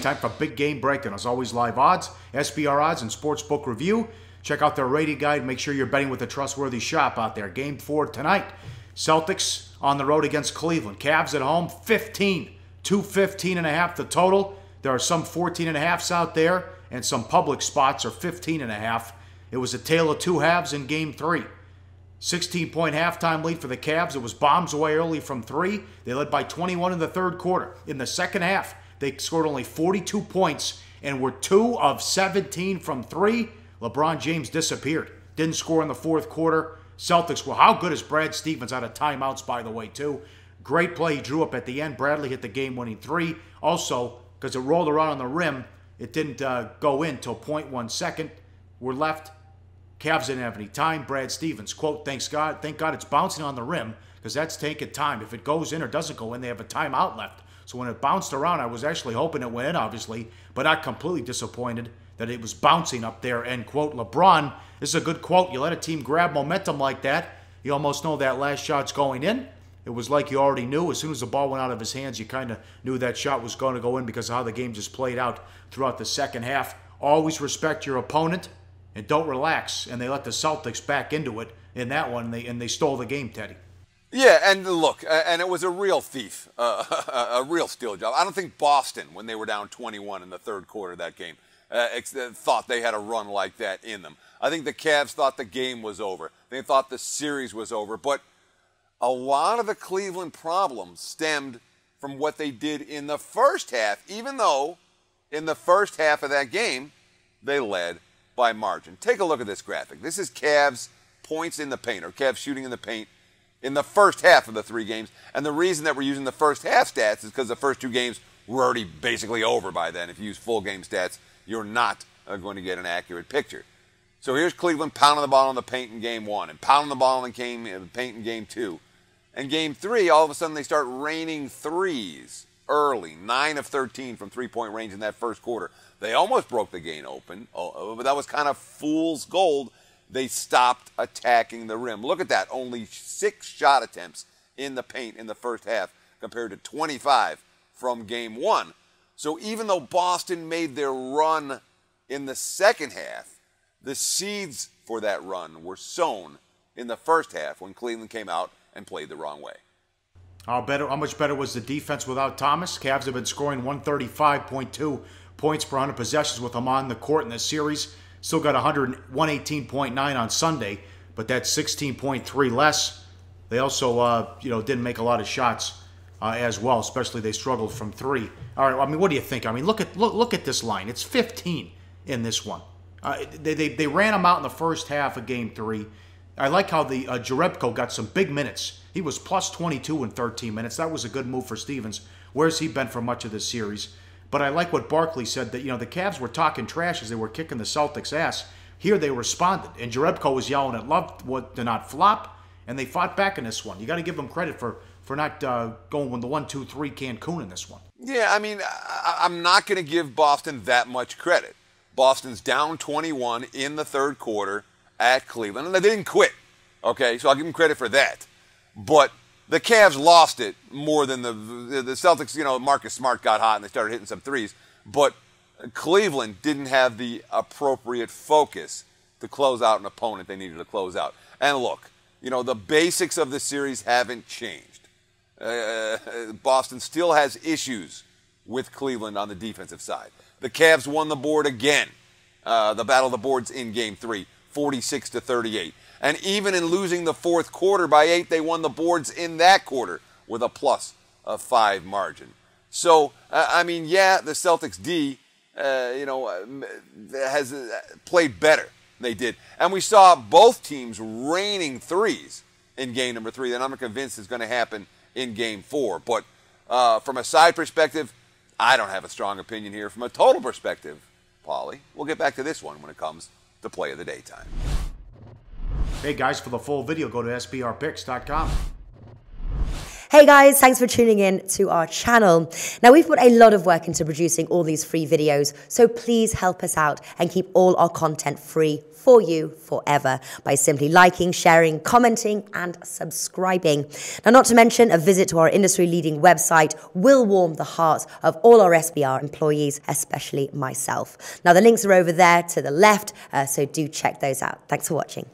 time for big game breakdown. As always, live odds, SBR odds, and sportsbook review. Check out their rating guide. Make sure you're betting with a trustworthy shop out there. Game 4 tonight. Celtics on the road against Cleveland. Cavs at home, 15. 215.5 the total. There are some 14.5s out there, and some public spots are 15.5. It was a tale of two halves in Game 3. 16-point halftime lead for the Cavs. It was bombs away early from 3. They led by 21 in the third quarter. In the second half, they scored only 42 points and were 2 of 17 from 3. LeBron James disappeared. Didn't score in the fourth quarter. Celtics, well, how good is Brad Stevens out of timeouts, by the way, too? Great play he drew up at the end. Bradley hit the game-winning 3. Also, because it rolled around on the rim, it didn't go in till 0.1 second. We're left. Cavs didn't have any time. Brad Stevens, quote, thank God it's bouncing on the rim, because that's taking time. If it goes in or doesn't go in, they have a timeout left. So when it bounced around, I was actually hoping it went in, obviously, but not completely disappointed that it was bouncing up there, end quote. LeBron, this is a good quote. You let a team grab momentum like that, you almost know that last shot's going in. It was like you already knew. As soon as the ball went out of his hands, you kind of knew that shot was going to go in because of how the game just played out throughout the second half. Always respect your opponent and don't relax. And they let the Celtics back into it in that one, and they stole the game, Teddy. Yeah, and look, and it was a real thief, a real steal job. I don't think Boston, when they were down 21 in the third quarter of that game, thought they had a run like that in them. I think the Cavs thought the game was over. They thought the series was over. But a lot of the Cleveland problems stemmed from what they did in the first half, even though in the first half of that game, they led by margin. Take a look at this graphic. This is Cavs points in the paint, or Cavs shooting in the paint in the first half of the 3 games. And the reason that we're using the first half stats is because the first 2 games were already basically over by then. If you use full game stats, you're not going to get an accurate picture. So here's Cleveland pounding the ball in the paint in Game 1 and pounding the ball in the paint in Game 2. And Game 3, all of a sudden they start raining threes early, 9 of 13 from three-point range in that first quarter. They almost broke the game open, but that was kind of fool's gold. They stopped attacking the rim. Look at that, only 6 shot attempts in the paint in the first half compared to 25 from Game 1. So even though Boston made their run in the second half, the seeds for that run were sown in the first half when Cleveland came out and played the wrong way. How much better was the defense without Thomas? Cavs have been scoring 135.2 points per 100 possessions with him on the court in this series. Still got 118.9 on Sunday, but that's 16.3 less. They also, didn't make a lot of shots as well, especially they struggled from 3. All right, I mean, what do you think? I mean, look at this line. It's 15 in this one. They ran him out in the first half of Game 3. I like how the Jerebko got some big minutes. He was plus 22 in 13 minutes. That was a good move for Stevens. Where's he been for much of this series? But I like what Barkley said, that the Cavs were talking trash as they were kicking the Celtics' ass. Here they responded, and Jerebko was yelling at Love to not flop, and they fought back in this one. You got to give them credit for not going with the 1-2-3 Cancun in this one. Yeah, I mean, I'm not going to give Boston that much credit. Boston's down 21 in the third quarter at Cleveland, and they didn't quit. Okay, so I'll give them credit for that. But the Cavs lost it more than the Celtics. Marcus Smart got hot and they started hitting some threes. But Cleveland didn't have the appropriate focus to close out an opponent they needed to close out. And look, the basics of the series haven't changed. Boston still has issues with Cleveland on the defensive side. The Cavs won the board again. The battle of the boards in Game 3, 46-38. And even in losing the fourth quarter by 8, they won the boards in that quarter with a plus of 5 margin. So, the Celtics D, has played better than they did. And we saw both teams raining threes in Game number 3. And I'm convinced it's going to happen in Game 4. But from a side perspective, I don't have a strong opinion here. From a total perspective, Pauly, we'll get back to this one when it comes to play of the day time. Hey guys, for the full video, go to sbrpicks.com. Hey guys, thanks for tuning in to our channel. Now, we've put a lot of work into producing all these free videos, so please help us out and keep all our content free for you forever by simply liking, sharing, commenting, and subscribing. Now, not to mention, a visit to our industry-leading website will warm the hearts of all our SBR employees, especially myself. Now, the links are over there to the left, so do check those out. Thanks for watching.